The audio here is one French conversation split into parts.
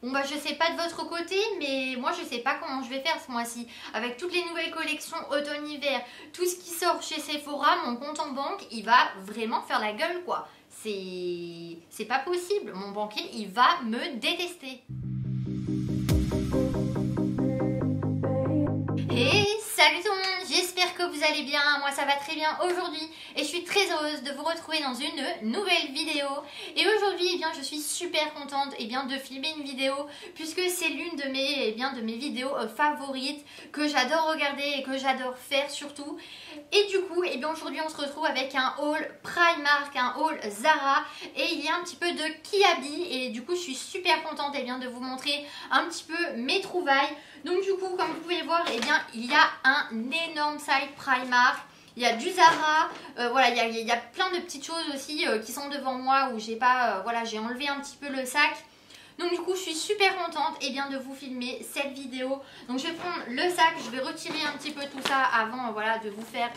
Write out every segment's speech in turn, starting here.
Bon bah je sais pas de votre côté, mais moi je sais pas comment je vais faire ce mois-ci. Avec toutes les nouvelles collections automne-hiver, tout ce qui sort chez Sephora, mon compte en banque, il va vraiment faire la gueule quoi. C'est pas possible, mon banquier il va me détester. Et salut tout le monde, j'espère que vous allez bien, moi ça va très bien aujourd'hui et je suis très heureuse de vous retrouver dans une nouvelle vidéo. Et aujourd'hui eh bien, je suis super contente de filmer une vidéo puisque c'est l'une de mes vidéos favorites que j'adore regarder et que j'adore faire surtout. Et du coup aujourd'hui on se retrouve avec un haul Primark, un haul Zara et il y a un petit peu de Kiabi et du coup je suis super contente de vous montrer un petit peu mes trouvailles. Donc du coup, comme vous pouvez voir, il y a un énorme site Primark. Il y a du Zara, voilà, il y a plein de petites choses aussi qui sont devant moi où j'ai pas, voilà, j'ai enlevé un petit peu le sac. Donc du coup, je suis super contente de vous filmer cette vidéo. Donc je vais prendre le sac, je vais retirer un petit peu tout ça avant, voilà, de vous faire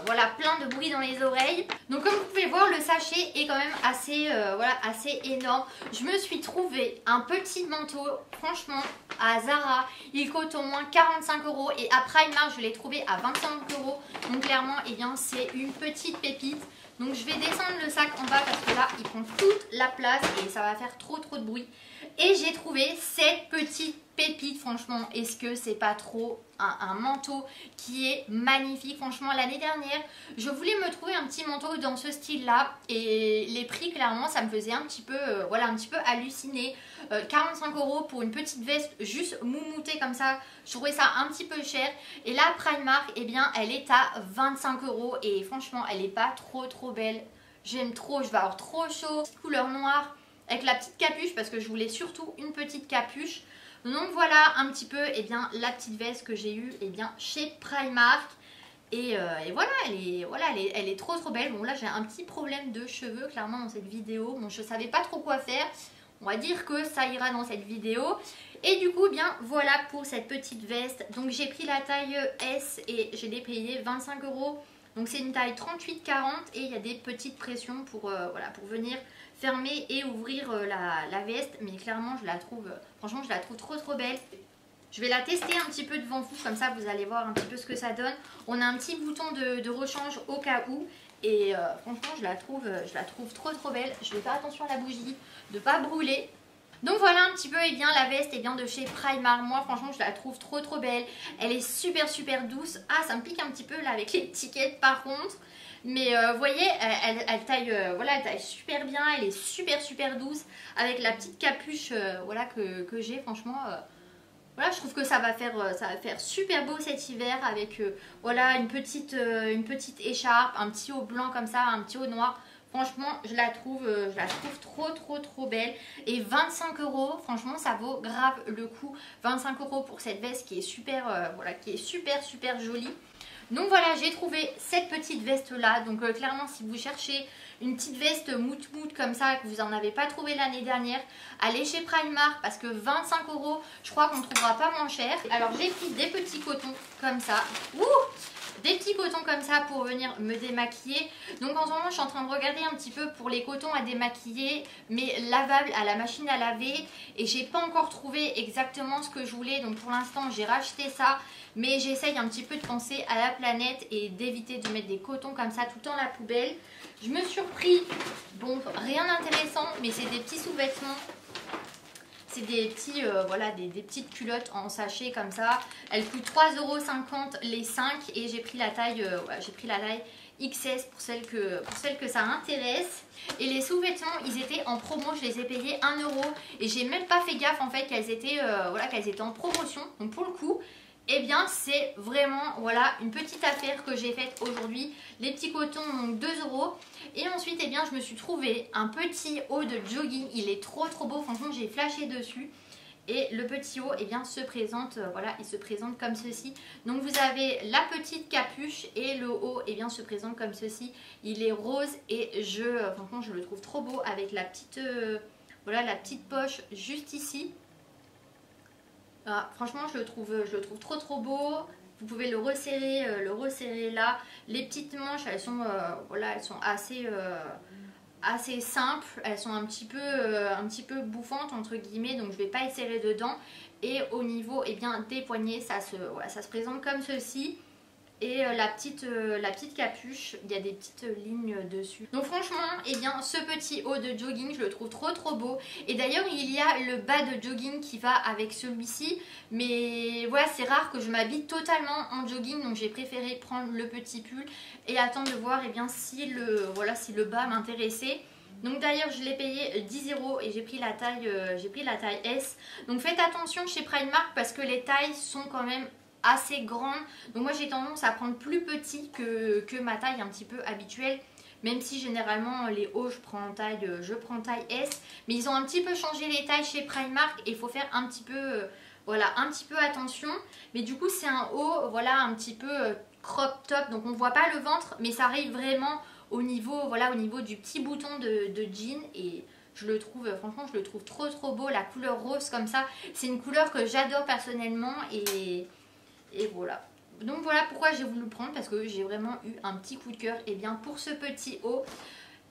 voilà, plein de bruit dans les oreilles. Donc comme vous pouvez voir, le sachet est quand même assez, voilà, assez énorme. Je me suis trouvé un petit manteau, franchement, à Zara. Il coûte au moins 45 € et à Primark, je l'ai trouvé à 25 €. Donc clairement, c'est une petite pépite. Donc je vais descendre le sac en bas parce que là, il prend toute la place et ça va faire trop de bruit. Et j'ai trouvé cette petite pépite, franchement, est-ce que c'est pas trop un manteau qui est magnifique? Franchement, l'année dernière, je voulais me trouver un petit manteau dans ce style-là et les prix, clairement, ça me faisait un petit peu, voilà, un petit peu halluciner. 45 € pour une petite veste juste moumoutée comme ça, je trouvais ça un petit peu cher. Et là, Primark, elle est à 25 € et franchement, elle est pas trop belle. J'aime trop, je vais avoir trop chaud. Couleur noire avec la petite capuche parce que je voulais surtout une petite capuche. Donc voilà un petit peu la petite veste que j'ai eue chez Primark. Et voilà, elle est trop belle. Bon là j'ai un petit problème de cheveux clairement dans cette vidéo. Bon je savais pas trop quoi faire. On va dire que ça ira dans cette vidéo. Et du coup voilà pour cette petite veste. Donc j'ai pris la taille S et je l'ai payé 25 €. Donc c'est une taille 38-40 et il y a des petites pressions pour, voilà, pour venir fermer et ouvrir la veste. Mais clairement je la trouve, franchement je la trouve trop belle. Je vais la tester un petit peu devant vous, comme ça vous allez voir un petit peu ce que ça donne. On a un petit bouton de rechange au cas où. Et franchement je la trouve trop belle. Je vais faire attention à la bougie, de ne pas brûler. Donc voilà un petit peu la veste de chez Primark. Moi franchement je la trouve trop belle. Elle est super douce. Ah ça me pique un petit peu là avec l'étiquette par contre. Mais vous voyez elle taille, voilà, elle taille super bien. Elle est super douce avec la petite capuche voilà, que j'ai franchement. Voilà, je trouve que ça va faire super beau cet hiver avec voilà, une petite écharpe, un petit haut blanc comme ça, un petit haut noir. Franchement, je la trouve trop belle. Et 25 €, franchement, ça vaut grave le coup. 25 € pour cette veste qui est super, voilà, qui est super jolie. Donc voilà, j'ai trouvé cette petite veste là. Donc clairement, si vous cherchez une petite veste mout comme ça, que vous n'en avez pas trouvé l'année dernière, allez chez Primark parce que 25 €, je crois qu'on ne trouvera pas moins cher. Alors j'ai pris des petits cotons comme ça. Ouh, des petits cotons comme ça pour venir me démaquiller. Donc en ce moment je suis en train de regarder un petit peu pour les cotons à démaquiller mais lavables à la machine à laver et j'ai pas encore trouvé exactement ce que je voulais. Donc pour l'instant j'ai racheté ça mais j'essaye un petit peu de penser à la planète et d'éviter de mettre des cotons comme ça tout le temps à la poubelle. Je me suis repris, bon rien d'intéressant mais c'est des petits sous-vêtements. C'est des petits, voilà, des petites culottes en sachet comme ça. Elles coûtent 3,50 € les 5 et j'ai pris la taille, ouais, j'ai pris la taille XS pour celles que ça intéresse. Et les sous-vêtements, ils étaient en promo, je les ai payés 1 € et j'ai même pas fait gaffe en fait qu'elles étaient, voilà, qu'elles étaient en promotion. Donc pour le coup, c'est vraiment voilà, une petite affaire que j'ai faite aujourd'hui. Les petits cotons, donc 2 €. Et ensuite, je me suis trouvé un petit haut de jogging. Il est trop beau, franchement, j'ai flashé dessus. Et le petit haut, se présente, voilà, il se présente comme ceci. Donc vous avez la petite capuche et le haut, se présente comme ceci. Il est rose et franchement, je le trouve trop beau avec la petite, voilà, la petite poche juste ici. Ah, franchement je le trouve trop beau. Vous pouvez le resserrer là. Les petites manches elles sont, voilà, elles sont assez assez simples, elles sont un petit peu bouffantes entre guillemets, donc je vais pas être serrée dedans. Et au niveau des poignets, ça se présente comme ceci. Et la petite capuche, il y a des petites lignes dessus. Donc franchement, ce petit haut de jogging, je le trouve trop beau. Et d'ailleurs, il y a le bas de jogging qui va avec celui-ci. Mais voilà, c'est rare que je m'habille totalement en jogging. Donc j'ai préféré prendre le petit pull et attendre de voir si le bas m'intéressait. Donc d'ailleurs je l'ai payé 10 € et j'ai pris la taille S. Donc faites attention chez Primark parce que les tailles sont quand même assez grande, donc moi j'ai tendance à prendre plus petit que ma taille un petit peu habituelle, même si généralement les hauts je prends taille S, mais ils ont un petit peu changé les tailles chez Primark et il faut faire un petit peu attention. Mais du coup c'est un haut un petit peu crop top, donc on voit pas le ventre mais ça arrive vraiment au niveau du petit bouton de jean. Et franchement je le trouve trop beau, la couleur rose comme ça, c'est une couleur que j'adore personnellement. Et voilà. Donc voilà pourquoi j'ai voulu le prendre, parce que j'ai vraiment eu un petit coup de cœur pour ce petit haut.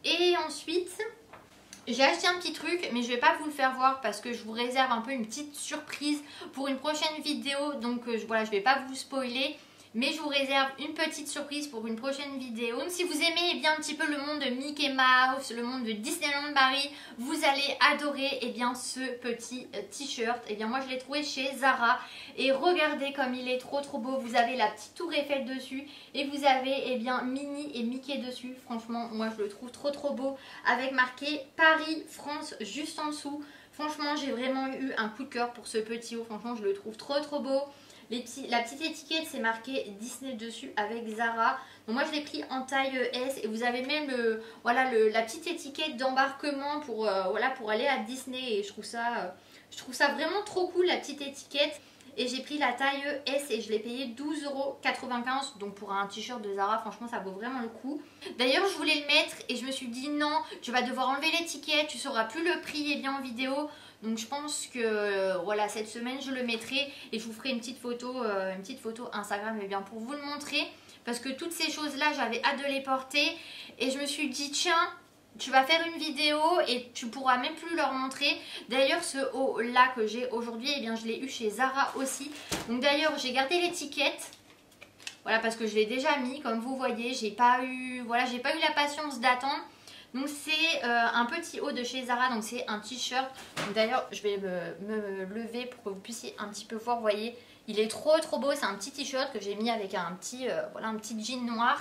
Et ensuite, j'ai acheté un petit truc, mais je vais pas vous le faire voir parce que je vous réserve un peu une petite surprise pour une prochaine vidéo. Donc je vais pas vous spoiler. Mais je vous réserve une petite surprise pour une prochaine vidéo. Donc si vous aimez un petit peu le monde de Mickey Mouse, le monde de Disneyland Paris, vous allez adorer ce petit t-shirt. Moi je l'ai trouvé chez Zara. Et regardez comme il est trop beau. Vous avez la petite tour Eiffel dessus. Et vous avez Minnie et Mickey dessus. Franchement moi je le trouve trop beau. Avec marqué Paris, France juste en dessous. Franchement j'ai vraiment eu un coup de cœur pour ce petit haut. Franchement je le trouve trop beau. La petite étiquette c'est marqué Disney dessus avec Zara. Donc moi je l'ai pris en taille S. Et vous avez même la petite étiquette d'embarquement pour aller à Disney. Et je trouve ça vraiment trop cool, la petite étiquette. Et j'ai pris la taille S et je l'ai payé 12,95 €. Donc pour un t-shirt de Zara, franchement ça vaut vraiment le coup. D'ailleurs je voulais le mettre et je me suis dit non, tu vas devoir enlever l'étiquette, tu sauras plus le prix en vidéo. Donc je pense que cette semaine je le mettrai et je vous ferai une petite photo Instagram pour vous le montrer. Parce que toutes ces choses là j'avais hâte de les porter. Et je me suis dit tiens, tu vas faire une vidéo et tu pourras même plus leur montrer. D'ailleurs ce haut là que j'ai aujourd'hui, je l'ai eu chez Zara aussi. Donc d'ailleurs j'ai gardé l'étiquette. Voilà, parce que je l'ai déjà mis comme vous voyez. J'ai pas eu la patience d'attendre. Donc c'est un petit haut de chez Zara, donc c'est un t-shirt. D'ailleurs je vais me lever pour que vous puissiez un petit peu voir, vous voyez. Il est trop beau, c'est un petit t-shirt que j'ai mis avec un petit jean noir.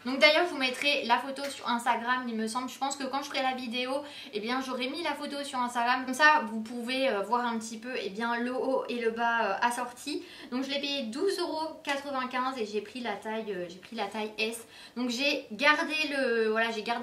Donc d'ailleurs je vous mettrai la photo sur Instagram il me semble. Je pense que quand je ferai la vidéo j'aurai mis la photo sur Instagram. Comme ça vous pouvez voir un petit peu le haut et le bas assortis. Donc je l'ai payé 12,95 € et j'ai pris la taille S. Donc j'ai gardé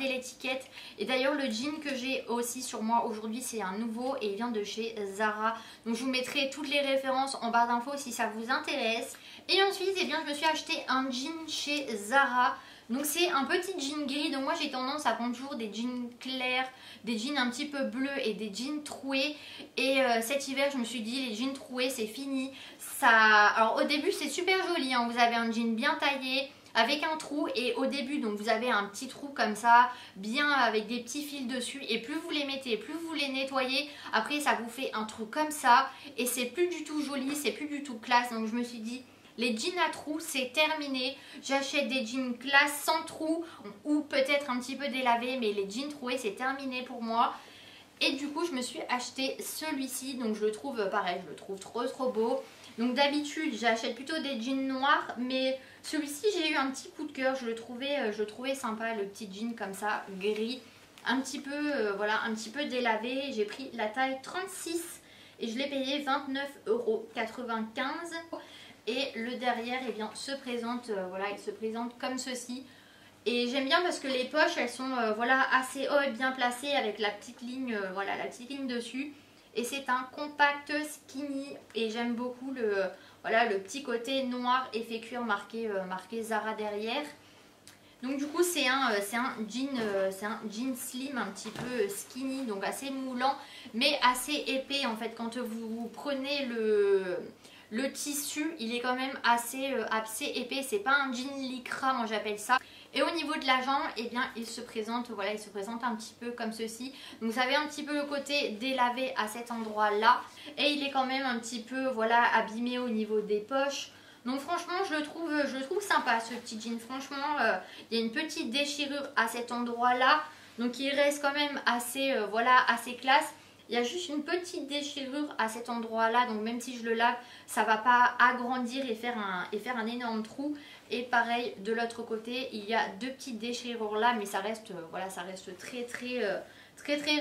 l'étiquette. Et d'ailleurs le jean que j'ai aussi sur moi aujourd'hui c'est un nouveau et il vient de chez Zara. Donc je vous mettrai toutes les références en barre d'infos si ça vous intéresse. Et ensuite je me suis acheté un jean chez Zara. Donc c'est un petit jean gris, donc moi j'ai tendance à prendre toujours des jeans clairs, des jeans un petit peu bleus et des jeans troués. Et cet hiver je me suis dit les jeans troués c'est fini. Alors au début c'est super joli, hein. Vous avez un jean bien taillé avec un trou et au début donc vous avez un petit trou comme ça, bien avec des petits fils dessus. Et plus vous les mettez, plus vous les nettoyez, après ça vous fait un trou comme ça. Et c'est plus du tout joli, c'est plus du tout classe, donc je me suis dit... Les jeans à trous, c'est terminé. J'achète des jeans classe sans trous ou peut-être un petit peu délavés, mais les jeans troués, c'est terminé pour moi. Et du coup, je me suis acheté celui-ci. Donc, je le trouve pareil, je le trouve trop beau. Donc, d'habitude, j'achète plutôt des jeans noirs, mais celui-ci, j'ai eu un petit coup de cœur. Je le trouvais sympa, le petit jean comme ça, gris, un petit peu délavé. J'ai pris la taille 36 et je l'ai payé 29,95 €. Et le derrière se présente, il se présente comme ceci. Et j'aime bien parce que les poches elles sont assez hautes, bien placées avec la petite ligne, dessus. Et c'est un compact skinny et j'aime beaucoup le petit côté noir effet cuir marqué Zara derrière. Donc du coup c'est un jean slim un petit peu skinny, donc assez moulant mais assez épais en fait. Quand vous prenez le tissu, il est quand même assez épais. C'est pas un jean lycra, moi j'appelle ça. Et au niveau de la jambe, eh bien, il se présente, voilà, il se présente un petit peu comme ceci. Donc vous avez un petit peu le côté délavé à cet endroit-là. Et il est quand même un petit peu, voilà, abîmé au niveau des poches. Donc franchement, je le trouve sympa ce petit jean. Franchement, il y a une petite déchirure à cet endroit-là. Donc il reste quand même assez, voilà, assez classe. Il y a juste une petite déchirure à cet endroit-là. Donc même si je le lave, ça ne va pas agrandir et faire un énorme trou. Et pareil, de l'autre côté, il y a deux petites déchirures là. Mais ça reste, voilà, ça reste très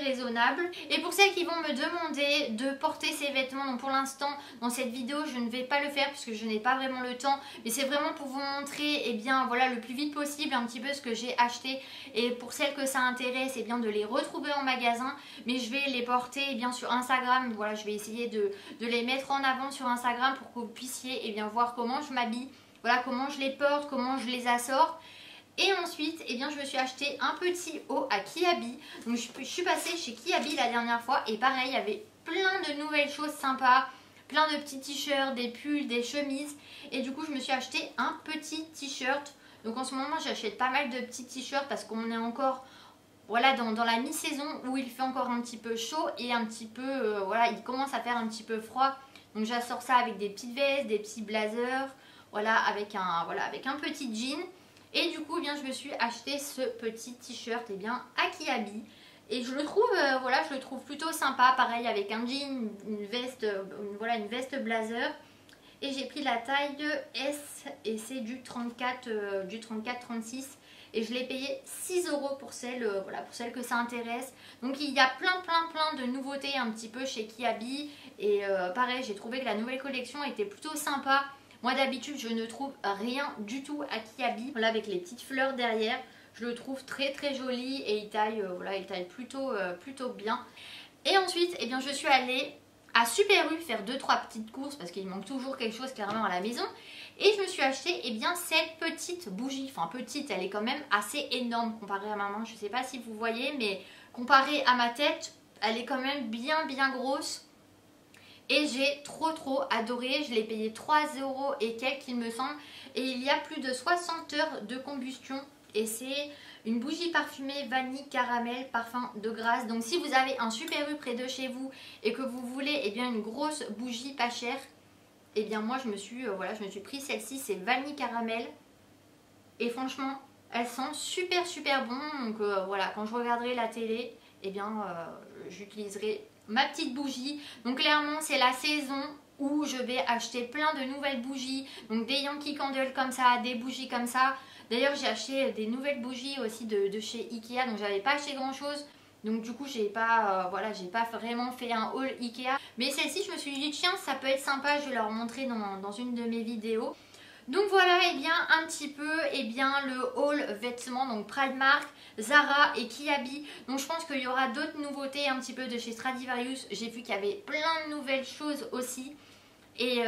raisonnable. Et pour celles qui vont me demander de porter ces vêtements, donc pour l'instant dans cette vidéo je ne vais pas le faire puisque je n'ai pas vraiment le temps, mais c'est vraiment pour vous montrer eh bien voilà le plus vite possible un petit peu ce que j'ai acheté, et pour celles que ça intéresse eh bien de les retrouver en magasin. Mais je vais les porter eh bien sur Instagram, voilà, je vais essayer de les mettre en avant sur Instagram pour que vous puissiez eh bien voir comment je m'habille, voilà, comment je les porte, comment je les assort. Et ensuite, eh bien, je me suis acheté un petit haut à Kiabi. Donc je suis passée chez Kiabi la dernière fois et pareil, il y avait plein de nouvelles choses sympas, plein de petits t-shirts, des pulls, des chemises. Et du coup, je me suis acheté un petit t-shirt. Donc en ce moment, j'achète pas mal de petits t-shirts parce qu'on est encore, voilà, dans la mi-saison où il fait encore un petit peu chaud et un petit peu, voilà, il commence à faire un petit peu froid. Donc j'assort ça avec des petites vestes, des petits blazers, voilà, avec un petit jean. Et du coup, eh bien, je me suis acheté ce petit t-shirt eh bien, à Kiabi. Et je le trouve, voilà, je le trouve plutôt sympa. Pareil, avec un jean, une veste, voilà, une veste blazer. Et j'ai pris la taille S et c'est du 34-36. Et je l'ai payé 6 € pour celle, voilà, pour celle que ça intéresse. Donc il y a plein de nouveautés un petit peu chez Kiabi. Et pareil, j'ai trouvé que la nouvelle collection était plutôt sympa. Moi d'habitude je ne trouve rien du tout à Kiabi. Voilà, avec les petites fleurs derrière, je le trouve très joli et il taille, voilà, il taille plutôt bien. Et ensuite eh bien, je suis allée à Super U faire 2-3 petites courses parce qu'il manque toujours quelque chose clairement à la maison. Et je me suis acheté eh bien, cette petite bougie. Enfin petite, elle est quand même assez énorme comparée à ma main. Je ne sais pas si vous voyez, mais comparée à ma tête, elle est quand même bien grosse. Et j'ai trop adoré, je l'ai payé 3 € et quelques il me semble. Et il y a plus de 60 heures de combustion. Et c'est une bougie parfumée vanille caramel parfum de grâce. Donc si vous avez un Super U près de chez vous et que vous voulez eh bien, une grosse bougie pas chère, eh bien moi je me suis pris celle-ci, c'est vanille caramel. Et franchement, elle sent super bon. Donc voilà, quand je regarderai la télé, eh bien j'utiliserai ma petite bougie. Donc clairement c'est la saison où je vais acheter plein de nouvelles bougies, donc des Yankee Candle comme ça, des bougies comme ça. D'ailleurs j'ai acheté des nouvelles bougies aussi de chez Ikea, donc j'avais pas acheté grand chose. Donc du coup j'ai pas, j'ai pas vraiment fait un haul Ikea. Mais celle-ci je me suis dit tiens ça peut être sympa, je vais leur montrer dans une de mes vidéos. Donc voilà, et bien un petit peu le haul vêtements, donc Primark, Zara et Kiabi. Donc je pense qu'il y aura d'autres nouveautés un petit peu de chez Stradivarius. J'ai vu qu'il y avait plein de nouvelles choses aussi. Et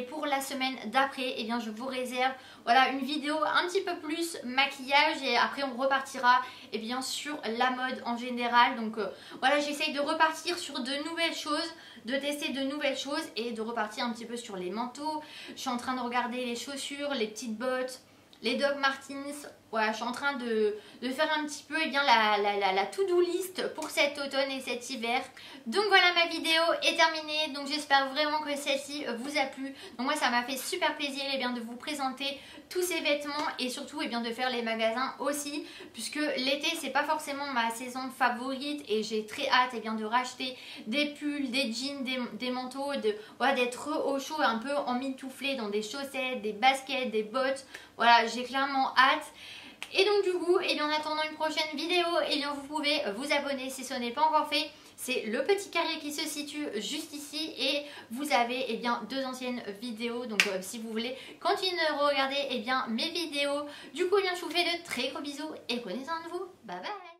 pour la semaine d'après, eh bien je vous réserve voilà, une vidéo un petit peu plus maquillage. Et après on repartira eh bien, sur la mode en général. Donc voilà, j'essaye de repartir sur de nouvelles choses, de tester de nouvelles choses et de repartir un petit peu sur les manteaux. Je suis en train de regarder les chaussures, les petites bottes, les Doc Martens. Voilà, je suis en train de faire un petit peu eh bien, la to-do list pour cet automne et cet hiver. Donc voilà, ma vidéo est terminée. Donc j'espère vraiment que celle-ci vous a plu. Donc moi ça m'a fait super plaisir eh bien, de vous présenter tous ces vêtements et surtout eh bien, de faire les magasins aussi. Puisque l'été c'est pas forcément ma saison favorite et j'ai très hâte eh bien, de racheter des pulls, des jeans, des manteaux, voilà, d'être au chaud un peu emmitouflé dans des chaussettes, des baskets, des bottes. Voilà, j'ai clairement hâte. Et donc du coup, et bien, en attendant une prochaine vidéo, et bien, vous pouvez vous abonner si ce n'est pas encore fait. C'est le petit carré qui se situe juste ici et vous avez eh bien, 2 anciennes vidéos. Donc si vous voulez continuer de regarder eh bien, mes vidéos. Du coup, eh bien, je vous fais de très gros bisous et prenez soin de vous. Bye bye.